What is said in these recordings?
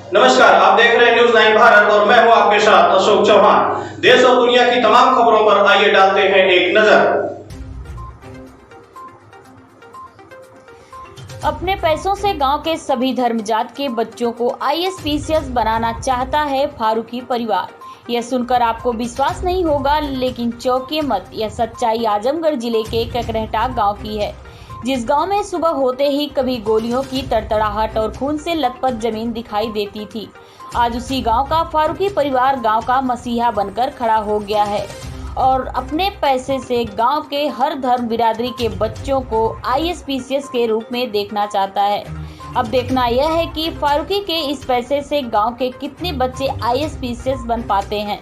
नमस्कार, आप देख रहे हैं न्यूज 9 भारत और मैं हूं आपके साथ अशोक चौहान। देश और दुनिया की तमाम खबरों पर आइए डालते हैं एक नजर। अपने पैसों से गांव के सभी धर्मजात के बच्चों को आईएएस बनाना चाहता है फारूकी परिवार। यह सुनकर आपको विश्वास नहीं होगा, लेकिन चौंकिए मत, यह सच्चाई आजमगढ़ जिले के ककरहटा गांव की है, जिस गांव में सुबह होते ही कभी गोलियों की तड़तड़ाहट और खून से लथपथ जमीन दिखाई देती थी। आज उसी गांव का फारूकी परिवार गांव का मसीहा बनकर खड़ा हो गया है और अपने पैसे से गांव के हर धर्म बिरादरी के बच्चों को आईएएस के रूप में देखना चाहता है। अब देखना यह है कि फारूकी के इस पैसे से गांव के कितने बच्चे आईएएस बन पाते हैं।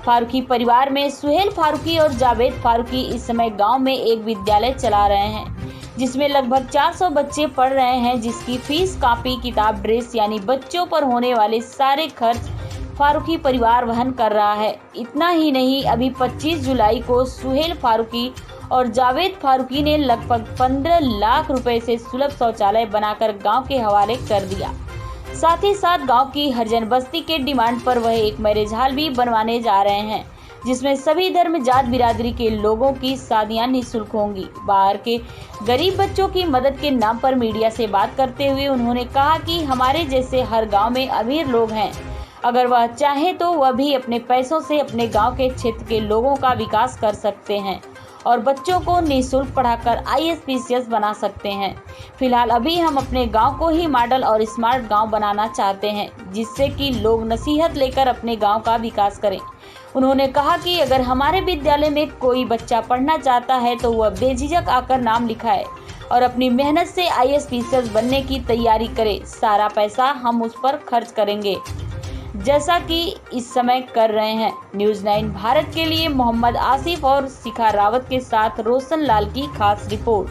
फारूकी परिवार में सुहेल फारूकी और जावेद फारूकी इस समय गांव में एक विद्यालय चला रहे हैं, जिसमें लगभग 400 बच्चे पढ़ रहे हैं, जिसकी फीस, कॉपी, किताब, ड्रेस यानी बच्चों पर होने वाले सारे खर्च फारूकी परिवार वहन कर रहा है। इतना ही नहीं, अभी 25 जुलाई को सुहेल फारूकी और जावेद फारूकी ने लगभग 15 लाख रुपए से सुलभ शौचालय बनाकर गांव के हवाले कर दिया। साथ ही साथ गांव की हरिजन बस्ती के डिमांड पर वह एक मैरिज हॉल भी बनवाने जा रहे हैं, जिसमें सभी धर्म जात बिरादरी के लोगों की शादियां निःशुल्क होंगी। बाहर के गरीब बच्चों की मदद के नाम पर मीडिया से बात करते हुए उन्होंने कहा कि हमारे जैसे हर गांव में अमीर लोग हैं, अगर वह चाहे तो वह भी अपने पैसों से अपने गांव के क्षेत्र के लोगों का विकास कर सकते हैं और बच्चों को निःशुल्क पढ़ाकर आईएएस बना सकते हैं। फिलहाल अभी हम अपने गांव को ही मॉडल और स्मार्ट गांव बनाना चाहते हैं, जिससे कि लोग नसीहत लेकर अपने गांव का विकास करें। उन्होंने कहा कि अगर हमारे विद्यालय में कोई बच्चा पढ़ना चाहता है तो वह बेझिझक आकर नाम लिखाए और अपनी मेहनत से आईएएस बनने की तैयारी करे। सारा पैसा हम उस पर खर्च करेंगे, जैसा कि इस समय कर रहे हैं। न्यूज 9 भारत के लिए मोहम्मद आसिफ और शिखा रावत के साथ रोशन लाल की खास रिपोर्ट।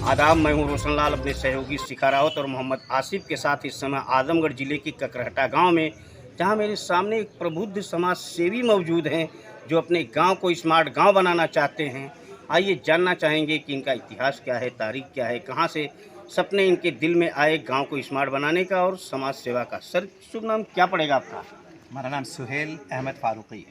आदाब, मैं हूं रोशन लाल अपने सहयोगी शिखा रावत और मोहम्मद आसिफ के साथ इस समय आजमगढ़ जिले के ककरहटा गांव में, जहां मेरे सामने एक प्रबुद्ध समाज सेवी मौजूद हैं जो अपने गांव को स्मार्ट गांव बनाना चाहते हैं। आइए जानना चाहेंगे कि इनका इतिहास क्या है, तारीख क्या है, कहां से सपने इनके दिल में आए गांव को स्मार्ट बनाने का और समाज सेवा का। सर, शुभ नाम क्या पड़ेगा आपका? हमारा नाम सुहेल अहमद फारूकी।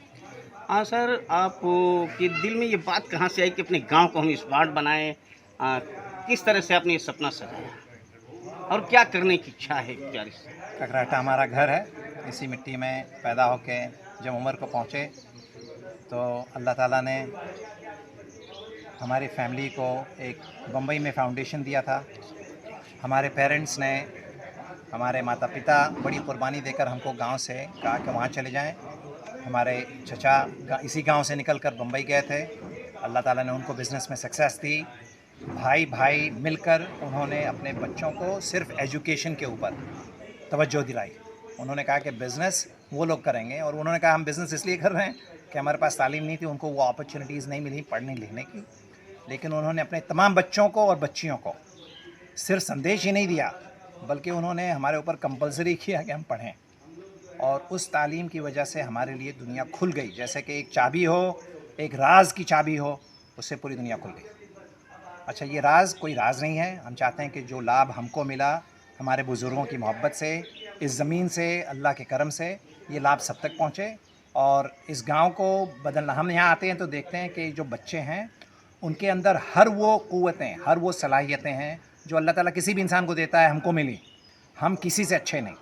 हाँ सर, आप के दिल में ये बात कहाँ से आई कि अपने गांव को हम स्मार्ट बनाएं? किस तरह से आपने ये सपना सजाया और क्या करने की इच्छा है प्यारी से? ककरहटा हमारा घर है। इसी मिट्टी में पैदा होके जब उम्र को पहुँचे तो अल्लाह ताला ने हमारी फैमिली को एक बम्बई में फाउंडेशन दिया था। हमारे पेरेंट्स ने, हमारे माता पिता बड़ी कुर्बानी देकर हमको गांव से कहा कि वहाँ चले जाएं। हमारे चचा इसी गांव से निकलकर बम्बई गए थे। अल्लाह ताला ने उनको बिज़नेस में सक्सेस दी। भाई भाई मिलकर उन्होंने अपने बच्चों को सिर्फ एजुकेशन के ऊपर तवज्जो दिलाई। उन्होंने कहा कि बिज़नेस वो लोग करेंगे, और उन्होंने कहा हम बिज़नेस इसलिए कर रहे हैं कि हमारे पास तालीम नहीं थी, उनको वो अपॉर्चुनिटीज़ नहीं मिली पढ़ने लिखने की। लेकिन उन्होंने अपने तमाम बच्चों को और बच्चियों को सिर्फ संदेश ही नहीं दिया, बल्कि उन्होंने हमारे ऊपर कंपलसरी किया कि हम पढ़ें, और उस तालीम की वजह से हमारे लिए दुनिया खुल गई। जैसे कि एक चाबी हो, एक राज की चाबी हो, उससे पूरी दुनिया खुल गई। अच्छा, ये राज कोई राज नहीं है। हम चाहते हैं कि जो लाभ हमको मिला हमारे बुज़ुर्गों की मोहब्बत से, इस ज़मीन से, अल्लाह के करम से, ये लाभ सब तक पहुँचे और इस गाँव को बदलना। हम यहाँ आते हैं तो देखते हैं कि जो बच्चे हैं उनके अंदर हर वो क़ुव्वतें, हर वो सलाहियतें हैं जो अल्लाह ताला किसी भी इंसान को देता है, हमको मिली। हम किसी से अच्छे नहीं,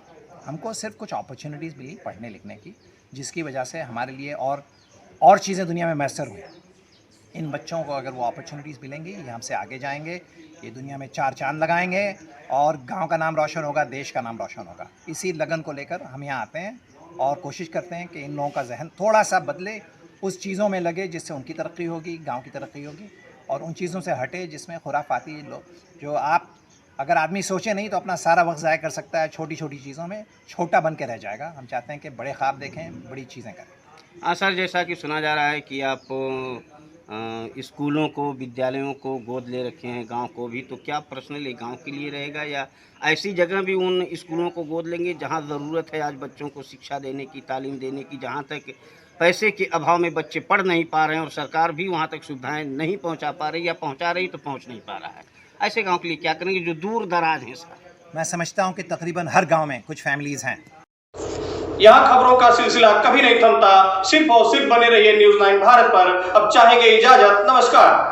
हमको सिर्फ कुछ अपॉर्चुनिटीज़ मिली पढ़ने लिखने की, जिसकी वजह से हमारे लिए और चीज़ें दुनिया में मैसर हुई। इन बच्चों को अगर वो अपॉर्चुनिटीज़ मिलेंगी, ये हमसे आगे जाएंगे, ये दुनिया में चार चांद लगाएंगे और गांव का नाम रोशन होगा, देश का नाम रोशन होगा। इसी लगन को लेकर हम यहाँ आते हैं और कोशिश करते हैं कि इन लोगों का जहन थोड़ा सा बदले, उस चीज़ों में लगे जिससे उनकी तरक्की होगी, गांव की तरक्की होगी, और उन चीज़ों से हटे जिसमें खुराफाती लोग, जो अगर आदमी सोचे नहीं तो अपना सारा वक्त ज़ाया कर सकता है छोटी छोटी चीज़ों में, छोटा बन के रह जाएगा। हम चाहते हैं कि बड़े ख्वाब देखें, बड़ी चीज़ें करें। हाँ सर, जैसा कि सुना जा रहा है कि आप स्कूलों को, विद्यालयों को गोद ले रखे हैं, गांव को भी, तो क्या पर्सनली गांव के लिए रहेगा या ऐसी जगह भी उन स्कूलों को गोद लेंगे जहां ज़रूरत है आज बच्चों को शिक्षा देने की, तालीम देने की, जहां तक पैसे के अभाव में बच्चे पढ़ नहीं पा रहे हैं और सरकार भी वहां तक सुविधाएं नहीं पहुंचा पा रही, या पहुंचा रही तो पहुंच नहीं पा रहा है? ऐसे गांव के लिए क्या करेंगे जो दूर दराज हैं सर? मैं समझता हूँ कि तकरीबन हर गांव में कुछ फैमिलीज़ हैं। यहाँ खबरों का सिलसिला कभी नहीं थमता, सिर्फ और सिर्फ बने रहिए न्यूज़ 9 भारत पर। अब चाहेंगे इजाजत, नमस्कार।